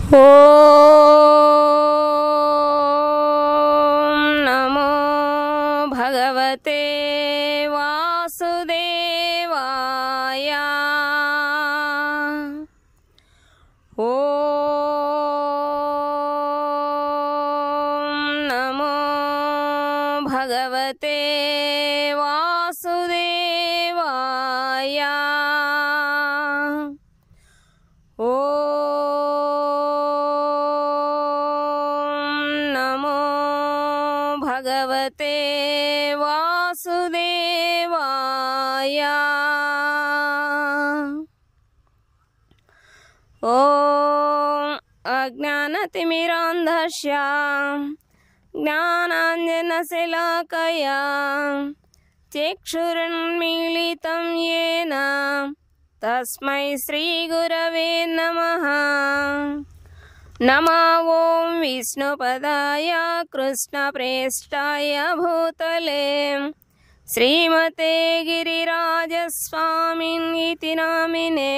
ఓం నమో భగవతే వాసుదేవాయ. ఓం నమో భగవతే వాసుదేవాయ. భగవతే వాసుదేవాయ. ఓం అజ్ఞానతిమిరాంధస్య జ్ఞానాంజనశలాకయా చక్షురున్మీలితం యేన తస్మై శ్రీగురవే నమః. నమో ఓం విష్ణుపదాయ కృష్ణప్రేష్టాయ భూతలే శ్రీమతే గిరిరాజస్వామినితి నామినే.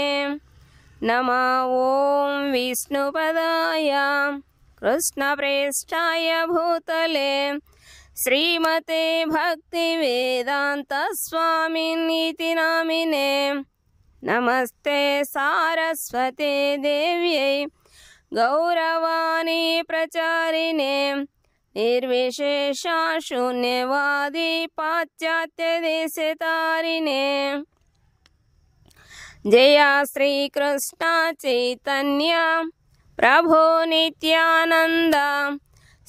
నమో ఓం విష్ణుపదాయ కృష్ణప్రేష్టాయ భూతలే శ్రీమతే భక్తివేదాంత స్వామినితి నామినే. నమస్తే సారస్వతే దేవ్యై గౌరవాణి ప్రచారిణే నిర్విశేష శూన్యవాది పాశ్చాత్య దేశతారిణే. జయ శ్రీకృష్ణ చైతన్య ప్రభో నిత్యానంద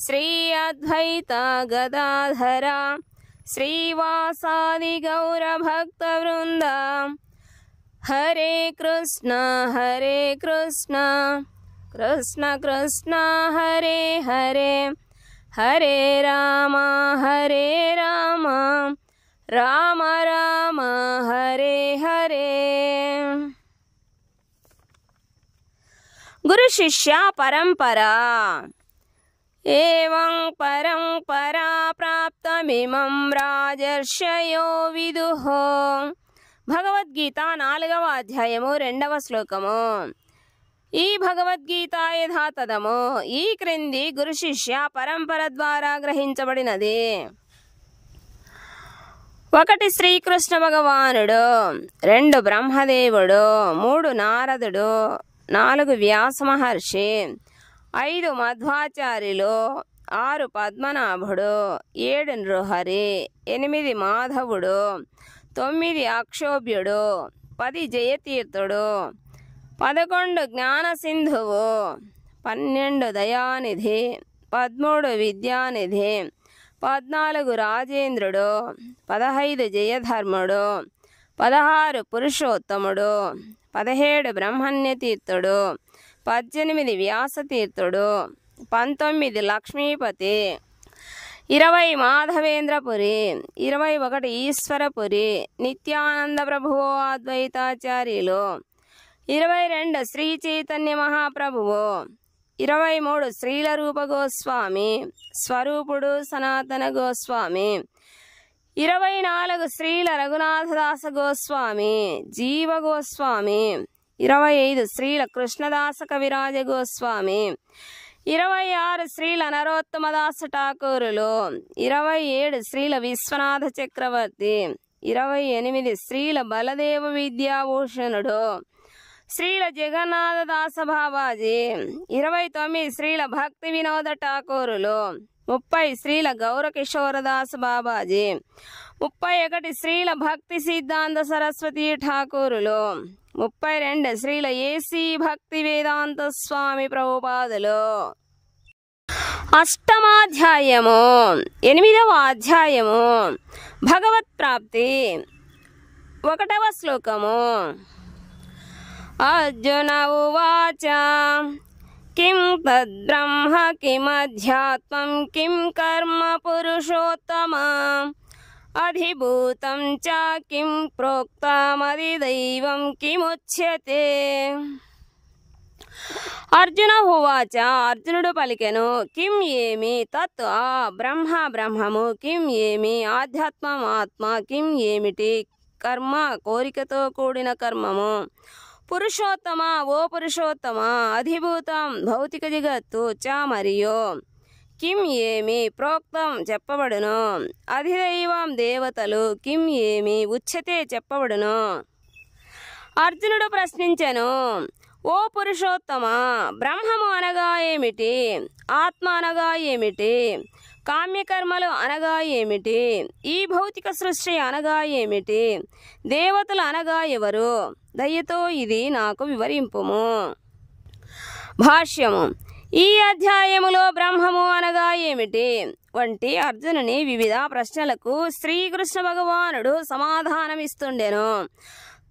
శ్రీ అద్వైత గదాధర శ్రీవాసాది గౌర భక్త వృంద. హరే కృష్ణ కృష్ణ కృష్ణ హరే హరే, హరే రామ రామ రామ హరే హరే. గురు శిష్య పరంపరా. ఏవం పరంపరా ప్రాప్తమిమం రాజర్షయో విదుః. భగవద్గీత 4వ అధ్యాయము 2వ శ్లోకము. ఈ భగవద్గీత యథాతథము ఈ క్రింది గురు శిష్య పరంపర ద్వారా గ్రహించబడినది. 1 శ్రీకృష్ణ భగవానుడు, 2 బ్రహ్మదేవుడు, 3 నారదుడు, 4 వ్యాస మహర్షి, 5 మధ్వాచార్యులు, 6 పద్మనాభుడు, 7 నృహరి, 8 మాధవుడు, 9 అక్షోభ్యుడు, 10 జయతీర్థుడు, 11 జ్ఞానసింధువు, 12 దయానిధి, 13 విద్యానిధి, 14 రాజేంద్రుడు, 15 జయధర్ముడు, 16 పురుషోత్తముడు, 17 బ్రహ్మణ్యతీర్థుడు, 18 వ్యాసతీర్థుడు, 19 లక్ష్మీపతి, 20 మాధవేంద్రపురి, 21 ఈశ్వరపురి, నిత్యానంద ప్రభువు అద్వైతాచార్యులు, 22 శ్రీ చైతన్య మహాప్రభువు, 23 శ్రీల రూప గోస్వామి స్వరూపుడు సనాతన గోస్వామి, 24 శ్రీల రఘునాథదాస గోస్వామి జీవ గోస్వామి, 25 శ్రీల కృష్ణదాస కవిరాజ గోస్వామి, 26 శ్రీల నరోత్తమదాస ఠాకూరులు, 27 శ్రీల విశ్వనాథ చక్రవర్తి, 28 శ్రీల బలదేవ విద్యాభూషణుడు, శ్రీల జగన్నాథదాస బాబాజీ, 29 శ్రీల భక్తి వినోద ఠాకూరులు, 30 శ్రీల గౌరకిషోరదాస బాబాజీ, 31 శ్రీల భక్తి సిద్ధాంత సరస్వతి ఠాకూరులు, 32 శ్రీల ఏసీ భక్తి వేదాంత స్వామి ప్రభుపాదులు. 8వ అధ్యాయము భగవత్ ప్రాప్తి. 1వ శ్లోకము. అర్జున ఉవాచ కిం తద్బ్రహ్మ కిమధ్యాత్మం కిం కర్మ పురుషోత్తమ అధిభూతం చ కిం ప్రోక్తమధిదైవం కిముచ్యతే. అర్జున ఉవాచ అర్జునుడు పలికెను. కిం ఏమి తత్ ఆ బ్రహ్మ బ్రహ్మము, కిం ఏమి ఆధ్యాత్మం ఆత్మ, కిం ఏమిటి కర్మ కోరికతో కూడిన కర్మము, పురుషోత్తమ, ఓ పురుషోత్తమ, అధిభూతం భౌతిక జగత్తు చ మరియు కిం ఏమి ప్రోక్తం చెప్పబడును, అధిదైవం దేవతలు కిం ఏమి ఉచ్యతే చెప్పబడును. అర్జునుడు ప్రశ్నించెను, ఓ పురుషోత్తమ, బ్రహ్మము అనగా ఏమిటి, ఆత్మ అనగా ఏమిటి, కామ్యకర్మలు అనగా ఏమిటి, ఈ భౌతిక సృష్టి అనగా ఏమిటి, దేవతలు అనగా ఎవరు, దయతో ఇది నాకు వివరింపుము. భాష్యము. ఈ అధ్యాయములో బ్రహ్మము అనగా ఏమిటి వంటి అర్జునుని వివిధ ప్రశ్నలకు శ్రీకృష్ణ భగవానుడు సమాధానమిస్తుండెను.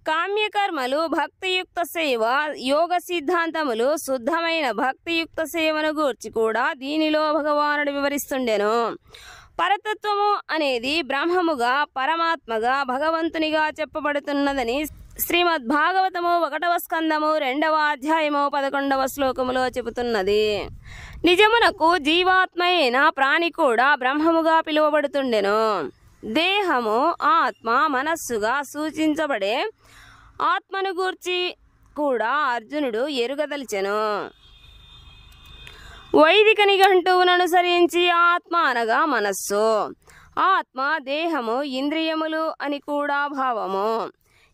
కామ్యకర్మలు, భక్తియుక్త సేవ, యోగ సిద్ధాంతములు, శుద్ధమైన భక్తియుక్త సేవను గూర్చి కూడా దీనిలో భగవానుడు వివరిస్తుండెను. పరతత్వము అనేది బ్రహ్మముగా, పరమాత్మగా, భగవంతునిగా చెప్పబడుతున్నదని శ్రీమద్ భాగవతము 1వ స్కందము 2వ అధ్యాయము 11వ శ్లోకములో చెబుతున్నది. నిజమునకు జీవాత్మ అయిన ప్రాణి కూడా బ్రహ్మముగా పిలువబడుతుండెను. దేహము, ఆత్మ, మనస్సుగా సూచించబడే ఆత్మను గూర్చి కూడా అర్జునుడు ఎరుగదలిచెను. వైదిక నిఘంటువును అనుసరించి ఆత్మ అనగా మనస్సు, ఆత్మ, దేహము, ఇంద్రియములు అని కూడా భావము.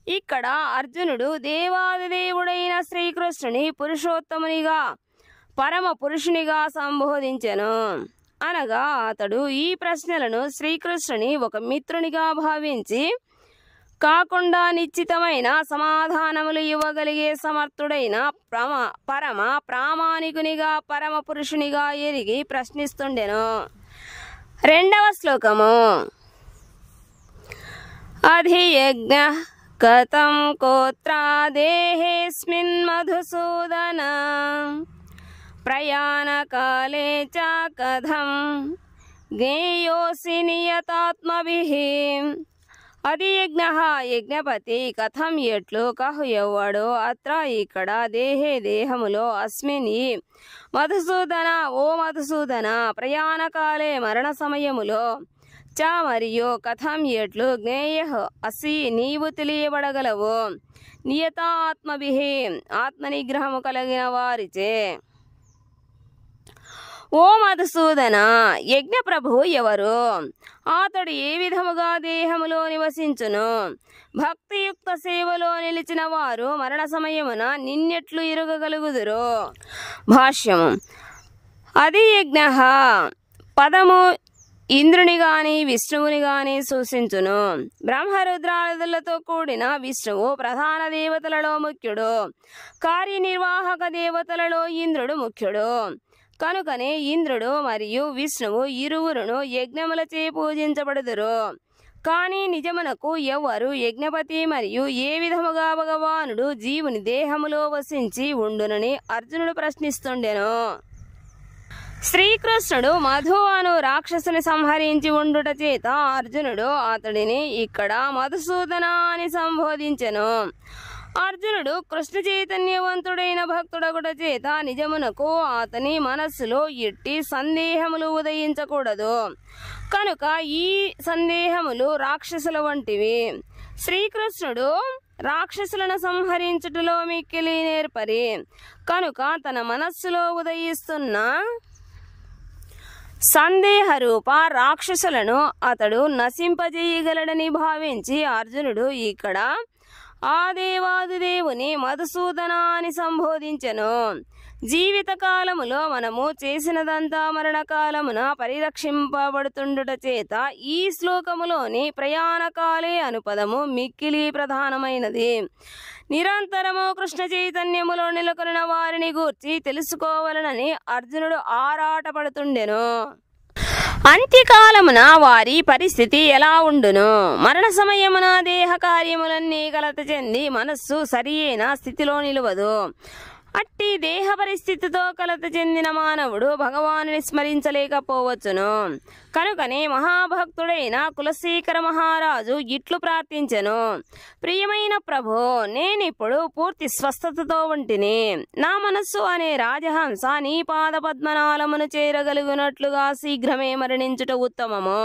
ఇక్కడ అర్జునుడు దేవాదిదేవుడైన శ్రీకృష్ణుని పురుషోత్తమునిగా, పరమ పురుషునిగా సంబోధించెను. అనగా అతడు ఈ ప్రశ్నలను శ్రీకృష్ణుని ఒక మిత్రునిగా భావించి కాకుండా నిశ్చితమైన సమాధానములు ఇవ్వగలిగే సమర్థుడైన పరమ ప్రామాణికునిగా, పరమ పురుషునిగా ఎరిగి ప్రశ్నిస్తుండెను. 2వ శ్లోకము. అధియజ్ఞ కథం కోత్ర దేహేస్మిన్ మధుసూదన ప్రయాణకాలే చ కథం జ్ఞేయోసి నియతాత్మభిః. అధియజ్ఞ యజ్ఞపతి, కథం ఎట్లు, కహు ఎవ్వడు, అత్ర ఇక్కడ, దేహే దేహములో, అస్మిన్ ఈ, మధుసూదన ఓ మధుసూదన, ప్రయాణకాలే మరణ సమయములో, చ మరియు కథం ఎట్లు, జ్ఞేయ అసి నీవు తెలియబడగలవు, నియత ఆత్మభిః ఆత్మనిగ్రహము కలిగిన వారిచే. ఓ మధుసూదన, యజ్ఞ ప్రభువు ఎవరు, అతడు ఏ విధముగా దేహములో నివసించును, భక్తియుక్త సేవలో నిలిచిన వారు మరణ సమయమున నిన్నెట్లు ఎరుగగలుగుదురు. భాష్యము. అధియజ్ఞ పదము ఇంద్రుని గాని విష్ణువుని గాని సూచించును. బ్రహ్మరుద్రాదులతో కూడిన విష్ణువు ప్రధాన దేవతలలో ముఖ్యుడు, కార్యనిర్వాహక దేవతలలో ఇంద్రుడు ముఖ్యుడు. కనుకనే ఇంద్రుడు మరియు విష్ణువు ఇరువురును యజ్ఞములచే పూజించబడుదురు. కానీ నిజమునకు ఎవరు యజ్ఞపతి మరియు ఏ విధముగా భగవానుడు జీవుని దేహములో వసించి ఉండునని అర్జునుడు ప్రశ్నిస్తుండెను. శ్రీకృష్ణుడు మధు అను రాక్షసుని సంహరించి ఉండుట చేత అర్జునుడు అతడిని ఇక్కడ మధుసూదన అని సంబోధించెను. అర్జునుడు కృష్ణ చైతన్యవంతుడైన భక్తుడగుట చేత నిజమునకు అతని మనస్సులో ఎట్టి సందేహములు ఉదయించకూడదు. కనుక ఈ సందేహములు రాక్షసుల వంటివి. శ్రీకృష్ణుడు రాక్షసులను సంహరించుటలో మిక్కిలి నేర్పరి కనుక తన మనస్సులో ఉదయిస్తున్న సందేహరూప రాక్షసులను అతడు నశింపజేయగలడని భావించి అర్జునుడు ఇక్కడ ఆ దేవాదిదేవుని మధుసూదన అని సంబోధించెను. జీవితకాలములో మనము చేసినదంతా మరణకాలమున పరిరక్షింపబడుతుండుట చేత ఈ శ్లోకములోని ప్రయాణకాలే అనుపదము మిక్కిలి ప్రధానమైనది. నిరంతరము కృష్ణ చైతన్యములో నెలకొనిన వారిని గూర్చి తెలుసుకోవాలనని అర్జునుడు ఆరాటపడుతుండెను. అంత్యకాలమున వారి పరిస్థితి ఎలా ఉండును, మరణ సమయమున దేహ కార్యములన్నీ కలత చెంది మనస్సు సరియైన స్థితిలో నిలువదు. అట్టి దేహ పరిస్థితితో కలత చెందిన మానవుడు భగవానుని స్మరించలేకపోవచ్చును. కనుకనే మహాభక్తుడైన కులశేఖర మహారాజు ఇట్లు ప్రార్థించెను. ప్రియమైన ప్రభో, నేనిప్పుడు పూర్తి స్వస్థతతో ఉంటిని. నా మనస్సు అనే రాజహంస నీ పాద పద్మనాళమును చేరగలుగునట్లుగా శీఘ్రమే మరణించుట ఉత్తమము.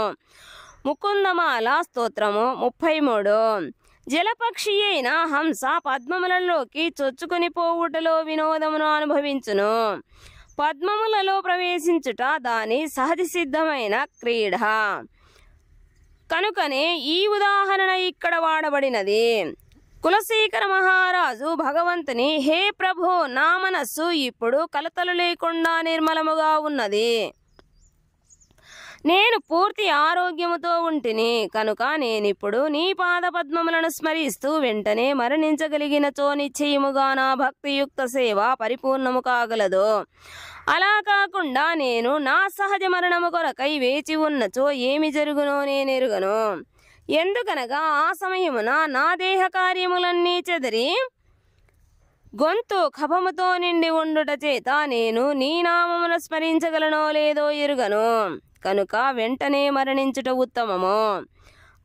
ముకుందమాల స్తోత్రము 33. జలపక్షి అయిన హంస పద్మములలోకి చొచ్చుకొని పోవుటలో వినోదమును అనుభవించును. పద్మములలో ప్రవేశించుట దాని సహజ సిద్ధమైన క్రీడ కనుకనే ఈ ఉదాహరణ ఇక్కడ వాడబడినది. కులశేఖర మహారాజు భగవంతుని, హే ప్రభో, నా మనస్సు ఇప్పుడు కలతలు లేకుండా నిర్మలముగా ఉన్నది. నేను పూర్తి ఆరోగ్యముతో ఉంటిని కనుక నేనిప్పుడు నీ పాద పద్మములను స్మరిస్తూ వెంటనే మరణించగలిగినచో నిశ్చయముగా నా భక్తియుక్త సేవ పరిపూర్ణము కాగలదు. అలా కాకుండా నేను నా సహజ మరణము కొరకై వేచి ఉన్నచో ఏమి జరుగునో నేనెరుగను. ఎందుకనగా ఆ సమయమున నా దేహ కార్యములన్నీ చెదరి గొంతు కఫముతో నిండి ఉండుట చేత నేను నీ నామమును స్మరించగలనో లేదో ఎరుగను. కనుక వెంటనే మరణించుట ఉత్తమము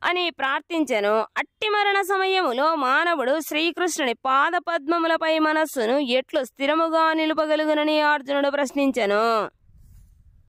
అని ప్రార్థించెను. అట్టి మరణ సమయములో మానవుడు శ్రీకృష్ణుని పాద పద్మములపై మనస్సును ఎట్లు స్థిరముగా నిలుపగలుగునని అర్జునుడు ప్రశ్నించెను.